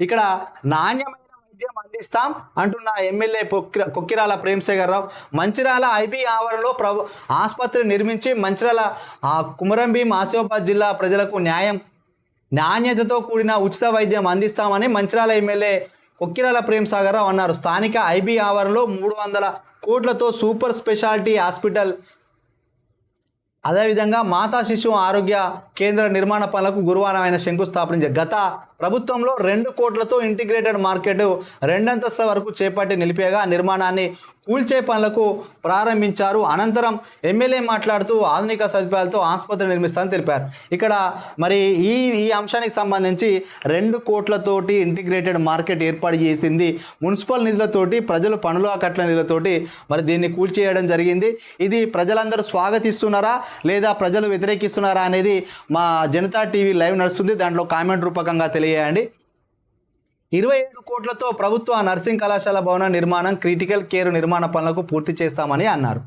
ఇక్కడ నాణ్యమైన వైద్యం అందిస్తాం అంటున్న ఎమ్మెల్యే కొక్కిరాల ప్రేమసాగర్ రావు. మంచిర్యాల ఐబీ ఆవరణలో ఆసుపత్రి నిర్మించి మంచిర్యాల కుమరంభీం ఆసిఫాబాద్ జిల్లా ప్రజలకు నాణ్యతతో కూడిన ఉచిత వైద్యం అందిస్తామని మంచిర్యాల ఎమ్మెల్యే కొక్కిరాల ప్రేమసాగర్ రావు అన్నారు. స్థానిక ఐబీ ఆవరణలో 300 కోట్లతో సూపర్ స్పెషాలిటీ హాస్పిటల్, అదేవిధంగా మాతా శిశువు ఆరోగ్య కేంద్ర నిర్మాణ పనులకు గురువారం ఆయన శంకుస్థాపన. గత ప్రభుత్వంలో 2 కోట్లతో ఇంటిగ్రేటెడ్ మార్కెట్ 2 అంతస్తుల వరకు చేపట్టి నిలిపేగా నిర్మాణాన్ని కూల్చే పనులకు ప్రారంభించారు. అనంతరం ఎమ్మెల్యే మాట్లాడుతూ ఆధునిక సదుపాయాలతో ఆసుపత్రి నిర్మిస్తారని తెలిపారు. ఇక్కడ మరి ఈ అంశానికి సంబంధించి 2 కోట్లతోటి ఇంటిగ్రేటెడ్ మార్కెట్ ఏర్పాటు చేసింది మున్సిపల్ నిధులతోటి, ప్రజలు పనులు కట్ల నిధులతోటి మరి దీన్ని కూల్చేయడం జరిగింది. ఇది ప్రజలందరూ స్వాగతిస్తున్నారా లేదా ప్రజలు వ్యతిరేకిస్తున్నారా అనేది మా జనతా టీవీ లైవ్ నడుస్తుంది, దాంట్లో కామెంట్ రూపకంగా తెలియజేయండి. 27 కోట్లతో ప్రభుత్వ నర్సింగ్ కళాశాల భవన నిర్మాణం, క్రిటికల్ కేర్ నిర్మాణ పనులకు పూర్తి చేస్తామని అన్నారు.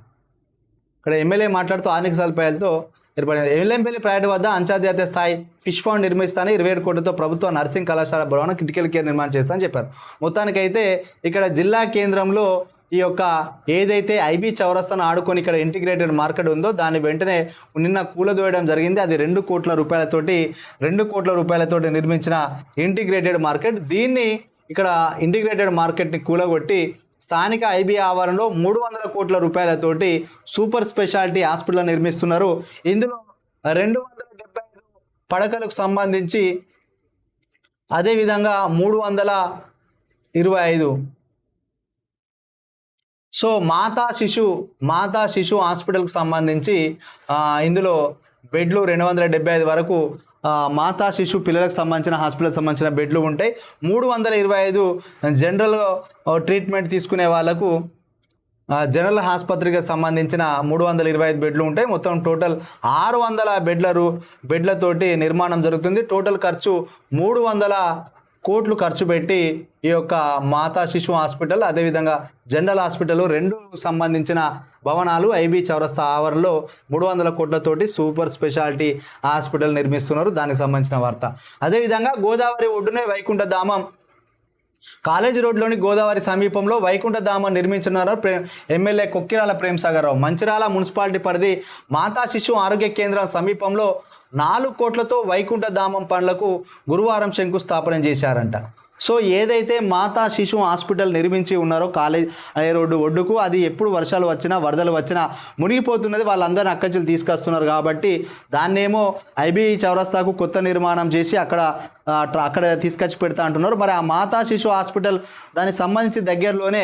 ఇక్కడ ఎమ్మెల్యే మాట్లాడుతూ ఆర్థిక సదుపాయాలతో ఎల్లంపల్లి ప్రాజెక్టు వద్ద అంతర్జాతీయ స్థాయి ఫిష్ ఫౌండ్ నిర్మిస్తానని 27 కోట్లతో ప్రభుత్వ నర్సింగ్ కళాశాల భవన క్రిటికల్ కేర్ నిర్మాణం చేస్తామని చెప్పారు. మొత్తానికైతే ఇక్కడ జిల్లా కేంద్రంలో ఈ యొక్క ఏదైతే ఐబీ చౌరస్తాను ఆడుకొని ఇక్కడ ఇంటిగ్రేటెడ్ మార్కెట్ ఉందో దాన్ని వెంటనే నిన్న కూలదోయడం జరిగింది. అది 2 కోట్ల రూపాయలతోటి నిర్మించిన ఇంటిగ్రేటెడ్ మార్కెట్. దీన్ని ఇక్కడ ఇంటిగ్రేటెడ్ మార్కెట్ని కూలగొట్టి స్థానిక ఐబీ ఆవరణలో 300 కోట్ల రూపాయలతోటి సూపర్ స్పెషాలిటీ హాస్పిటల్ నిర్మిస్తున్నారు. ఇందులో 275 పడకలకు సంబంధించి, అదేవిధంగా 325 సో మాతా శిశు హాస్పిటల్కి సంబంధించి ఇందులో బెడ్లు 275 వరకు మాతా శిశు పిల్లలకు సంబంధించిన హాస్పిటల్కి సంబంధించిన బెడ్లు ఉంటాయి. 325 జనరల్ ట్రీట్మెంట్ తీసుకునే వాళ్ళకు జనరల్ ఆసుపత్రికి సంబంధించిన 325 బెడ్లు ఉంటాయి. మొత్తం టోటల్ 600 బెడ్లతోటి నిర్మాణం జరుగుతుంది. టోటల్ ఖర్చు 300 కోట్లు ఖర్చు పెట్టి ఈ యొక్క మాతా శిశు హాస్పిటల్, అదేవిధంగా జనరల్ హాస్పిటల్ 2 సంబంధించిన భవనాలు ఐబీ చౌరస్తా ఆవరణలో 300 కోట్లతోటి సూపర్ స్పెషాలిటీ హాస్పిటల్ నిర్మిస్తున్నారు. దానికి సంబంధించిన వార్త. అదేవిధంగా గోదావరి ఒడ్డునే వైకుంఠధామం కాలేజీ రోడ్లోని గోదావరి సమీపంలో వైకుంఠధామం నిర్మించున్నారు ఎమ్మెల్యే కొక్కిరాల ప్రేమసాగర్ రావు. మంచిర్యాల మున్సిపాలిటీ పరిధి మాతా శిశు ఆరోగ్య కేంద్రం సమీపంలో 4 కోట్లతో వైకుంఠధామం పనులకు గురువారం శంకుస్థాపన చేశారంట. సో ఏదైతే మాతా శిశు హాస్పిటల్ నిర్మించి ఉన్నారో కాలేజ్ రోడ్డు ఒడ్డుకు, అది ఎప్పుడు వర్షాలు వచ్చినా వరదలు వచ్చినా మునిగిపోతున్నది. వాళ్ళందరినీ అక్కడికి తీసుకొస్తున్నారు కాబట్టి దాన్నేమో ఐబీ చౌరస్తాకు కొత్త నిర్మాణం చేసి అక్కడ తీసుకొచ్చి పెడతా అంటున్నారు. మరి ఆ మాతా శిశు హాస్పిటల్ దానికి సంబంధించి దగ్గరలోనే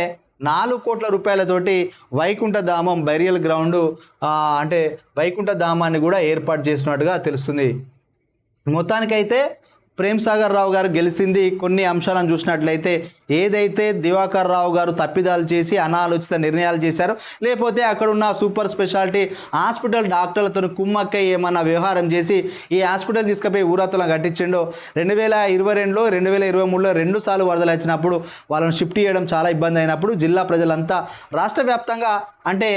4 కోట్ల రూపాయలతోటి వైకుంఠధామం బైరియల్ గ్రౌండ్ అంటే వైకుంఠధామాన్ని కూడా ఏర్పాటు చేసినట్టుగా తెలుస్తుంది. మొత్తానికైతే ప్రేమసాగర్ రావు గారు గెలిచింది కొన్ని అంశాలను చూసినట్లయితే, ఏదైతే దివాకర్ రావు గారు తప్పిదాలు చేసి అనాలోచిత నిర్ణయాలు చేశారో, లేకపోతే అక్కడున్న సూపర్ స్పెషాలిటీ హాస్పిటల్ డాక్టర్లతో కుమ్మక్కై ఏమన్నా వ్యవహారం చేసి ఈ హాస్పిటల్ తీసుకుపోయి ఊరతలను కట్టించిండో, 2022లో 2023లో 2 సార్లు వరదలు వచ్చినప్పుడు వాళ్ళని షిఫ్ట్ చేయడం చాలా ఇబ్బంది అయినప్పుడు జిల్లా ప్రజలంతా రాష్ట్ర వ్యాప్తంగా అంటే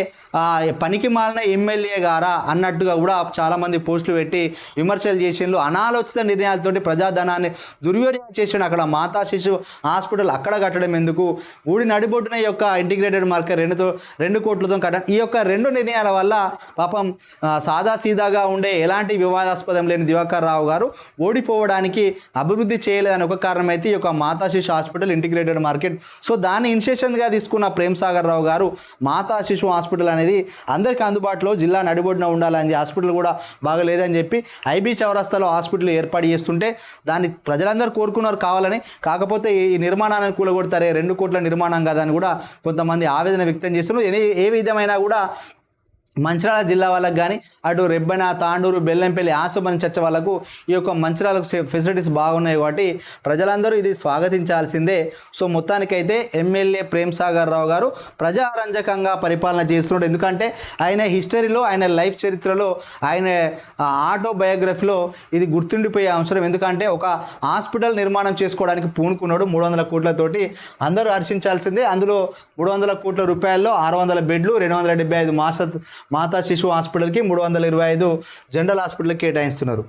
పనికి మాలిన ఎమ్మెల్యే గారా అన్నట్టుగా కూడా చాలామంది పోస్టులు పెట్టి విమర్శలు చేసిండ్రు. అనాలోచిత నిర్ణయాలతోటి ప్రజాధనాన్ని దుర్వినియోగం చేసిన అక్కడ మాతా శిశు హాస్పిటల్ అక్కడ కట్టడం ఎందుకు, ఊడి నడిబొడ్డున ఈ యొక్క ఇంటిగ్రేటెడ్ మార్కెట్ 2 కోట్లతో కట్టడం, ఈ యొక్క 2 నిర్ణయాల వల్ల పాపం సాదాసీదాగా ఉండే ఎలాంటి వివాదాస్పదం లేని దివాకర్ రావు గారు ఓడిపోవడానికి అభివృద్ధి చేయలేదని ఒక కారణం అయితే ఈ యొక్క మాతా శిశు హాస్పిటల్ ఇంటిగ్రేటెడ్ మార్కెట్. సో దాన్ని ఇనిషియేషన్గా తీసుకున్న ప్రేమసాగర్ రావు గారు మాతా శిశు హాస్పిటల్ అనేది అందరికీ అందుబాటులో జిల్లా నడిబొడ్డున ఉండాలని, హాస్పిటల్ కూడా బాగలేదని చెప్పి ఐబీ చౌరస్తాలో హాస్పిటల్ ఏర్పాటు చేస్తుంటే దాన్ని ప్రజలందరూ కోరుకున్నారు కావాలని. కాకపోతే ఈ నిర్మాణాన్ని కూలగొడతారే, 2 కోట్ల నిర్మాణం కదా అని కూడా కొంతమంది ఆవేదన వ్యక్తం చేస్తున్నారు. ఏ విధమైన కూడా మంచిర్యాల జిల్లా వాళ్ళకి కానీ అటు రెబ్బెన, తాండూరు, బెల్లంపల్లి, ఆసుమని చర్చ వాళ్ళకు ఈ యొక్క మంచిర్యాలకు ఫెసిలిటీస్ బాగున్నాయి కాబట్టి ప్రజలందరూ ఇది స్వాగతించాల్సిందే. సో మొత్తానికైతే ఎమ్మెల్యే ప్రేమసాగర్ రావు గారు ప్రజారంజకంగా పరిపాలన చేస్తున్నాడు. ఎందుకంటే ఆయన హిస్టరీలో, ఆయన లైఫ్ చరిత్రలో, ఆయన ఆటోబయోగ్రఫీలో ఇది గుర్తుండిపోయే అంశం. ఎందుకంటే ఒక హాస్పిటల్ నిర్మాణం చేసుకోవడానికి పూనుకున్నాడు 300 కోట్లతోటి, అందరూ హర్షించాల్సిందే. అందులో 300 కోట్ల రూపాయల్లో 600 బెడ్లు, 275 మాతా శిశు హాస్పిటల్కి, 325 జనరల్ హాస్పిటల్కి కేటాయిస్తున్నారు.